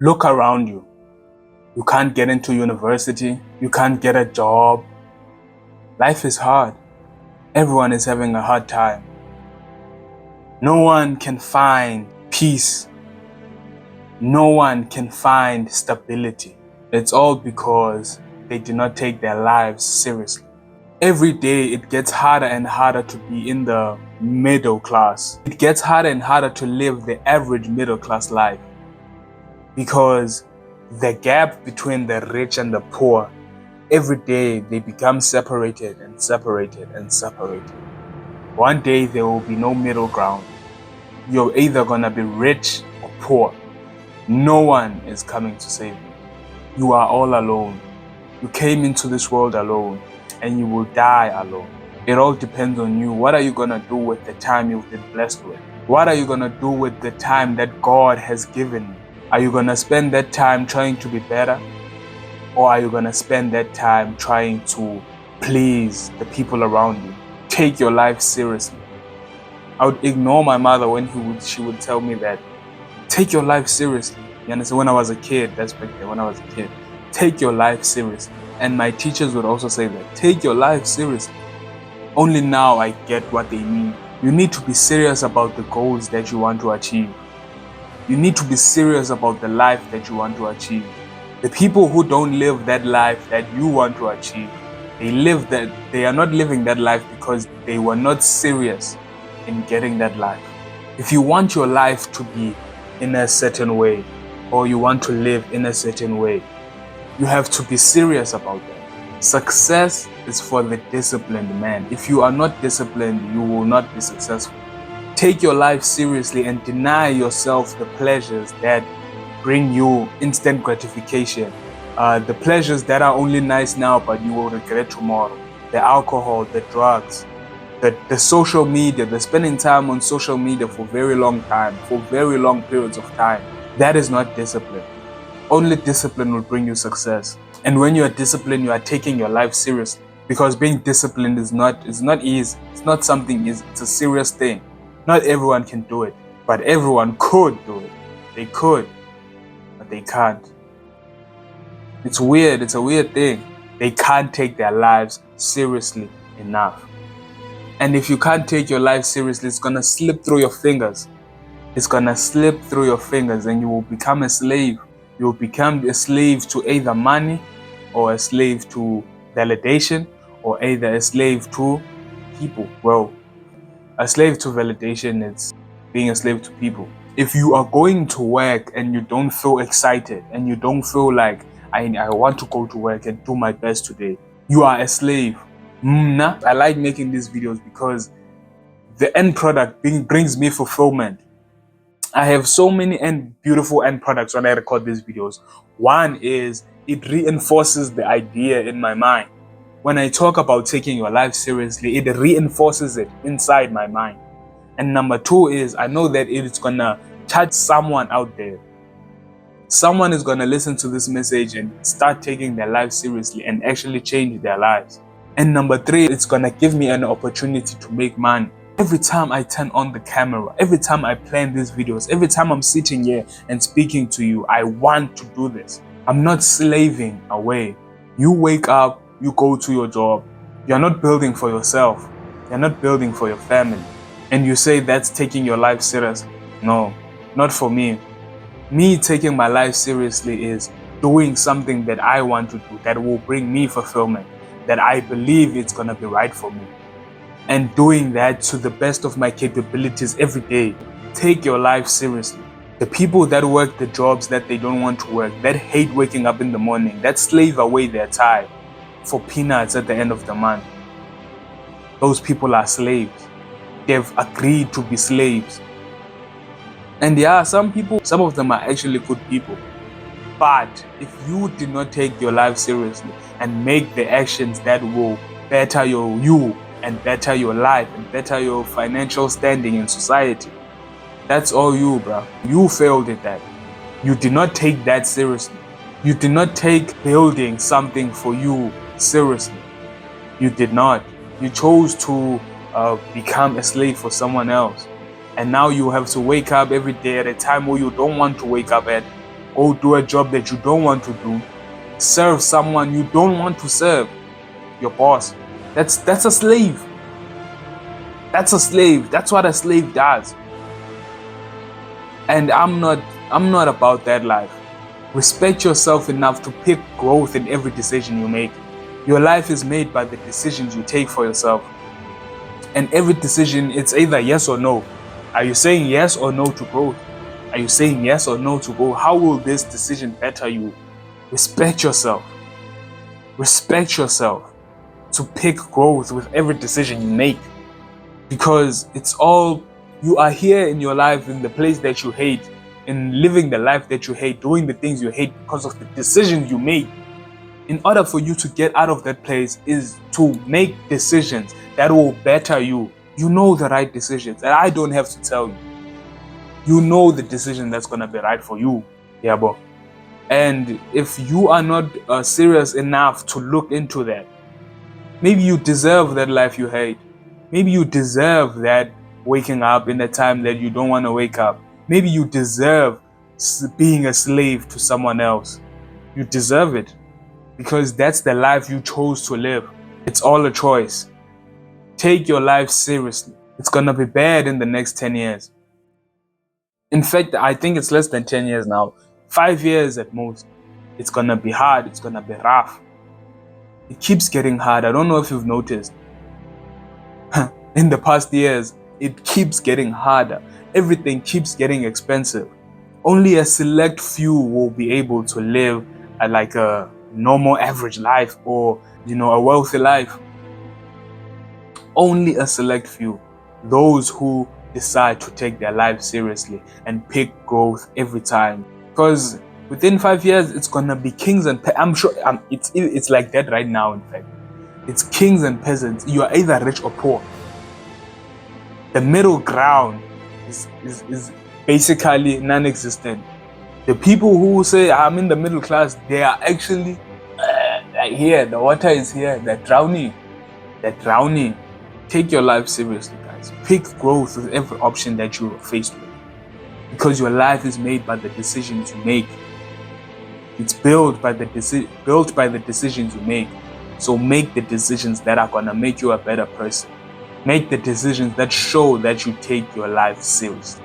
Look around you. You can't get into university. You can't get a job. Life is hard. Everyone is having a hard time. No one can find peace. No one can find stability. It's all because they do not take their lives seriously. Every day it gets harder and harder to be in the middle class. It gets harder and harder to live the average middle class life because the gap between the rich and the poor, every day they become separated and separated and separated. One day there will be no middle ground. You're either gonna be rich or poor. No one is coming to save you. You are all alone. You came into this world alone and you will die alone. It all depends on you. What are you gonna do with the time you've been blessed with? What are you gonna do with the time that God has given you? Are you gonna spend that time trying to be better? Or are you gonna spend that time trying to please the people around you? Take your life seriously. I would ignore my mother when she would tell me that, take your life seriously. You understand? When I was a kid, that's back then, when I was a kid. Take your life seriously. And my teachers would also say that, take your life seriously. Only now I get what they mean. You need to be serious about the goals that you want to achieve. You need to be serious about the life that you want to achieve. The people who don't live that life that you want to achieve, they are not living that life because they were not serious in getting that life. If you want your life to be in a certain way, or you want to live in a certain way, you have to be serious about that. Success is for the disciplined man. If you are not disciplined, you will not be successful. Take your life seriously and deny yourself the pleasures that bring you instant gratification. The pleasures that are only nice now, but you will regret tomorrow. The alcohol, the drugs, the social media, the spending time on social media for very long time, for very long periods of time. That is not discipline. Only discipline will bring you success. And when you are disciplined, you are taking your life seriously. Because being disciplined is not easy. It's not something easy. It's a serious thing. Not everyone can do it, but everyone could do it. They could, but they can't. It's weird. It's a weird thing. They can't take their lives seriously enough. And if you can't take your life seriously, it's gonna slip through your fingers. It's gonna slip through your fingers and you will become a slave. You will become a slave to either money or a slave to validation or either a slave to people. Well, a slave to validation is being a slave to people. If you are going to work and you don't feel excited and you don't feel like I want to go to work and do my best today, you are a slave. I like making these videos because the end product brings me fulfillment. I have so many beautiful end products when I record these videos. One is it reinforces the idea in my mind. When I talk about taking your life seriously, it reinforces it inside my mind. And number two is I know that it's gonna touch someone out there. Someone is gonna listen to this message and start taking their life seriously and actually change their lives. And number three, it's gonna give me an opportunity to make money. Every time I turn on the camera, every time I plan these videos, every time I'm sitting here and speaking to you, I want to do this. I'm not slaving away. You wake up, you go to your job. You're not building for yourself. You're not building for your family. And you say that's taking your life seriously. No, not for me. Me taking my life seriously is doing something that I want to do that will bring me fulfillment, that I believe it's going to be right for me. And doing that to the best of my capabilities every day. Take your life seriously. The people that work the jobs that they don't want to work, that hate waking up in the morning, that slave away their time for peanuts at the end of the month, those people are slaves. They've agreed to be slaves. And yeah, some of them are actually good people. But if you did not take your life seriously and make the actions that will better you and better your life and better your financial standing in society, that's all you, bro. You failed at that. You did not take that seriously. You did not take building something for you seriously. You did not. You chose to become a slave for someone else. And now you have to wake up every day at a time where you don't want to wake up at. go do a job that you don't want to do, serve someone you don't want to serve, your boss. That's a slave. That's a slave. That's what a slave does. And I'm not about that life. Respect yourself enough to pick growth in every decision you make. Your life is made by the decisions you take for yourself. And every decision, it's either yes or no. Are you saying yes or no to growth? Are you saying yes or no to go? How will this decision better you? Respect yourself. Respect yourself to pick growth with every decision you make. Because you are here in your life in the place that you hate, in living the life that you hate, doing the things you hate because of the decisions you made. In order for you to get out of that place is to make decisions that will better you. You know the right decisions, and I don't have to tell you. You know the decision that's going to be right for you. Yeah, bro. And if you are not serious enough to look into that, maybe you deserve that life you hate. Maybe you deserve that waking up in a time that you don't want to wake up. Maybe you deserve being a slave to someone else. You deserve it because that's the life you chose to live. It's all a choice. Take your life seriously. It's going to be bad in the next 10 years. In fact, I think it's less than 10 years now. 5 years at most. It's going to be hard. It's going to be rough. It keeps getting hard. I don't know if you've noticed. In the past years, it keeps getting harder. Everything keeps getting expensive. Only a select few will be able to live like a normal average life or, a wealthy life. Only a select few. Those who decide to take their life seriously and pick growth every time. Because within 5 years, it's going to be kings and I'm sure it's like that right now, in fact. It's kings and peasants. You are either rich or poor. The middle ground is basically non-existent. The people who say, I'm in the middle class, they are actually here. The water is here. They're drowning. They're drowning. Take your life seriously, guys. Pick growth with every option that you're faced with. Because your life is made by the decisions you make. It's built by the decisions you make. So make the decisions that are going to make you a better person. Make the decisions that show that you take your life seriously.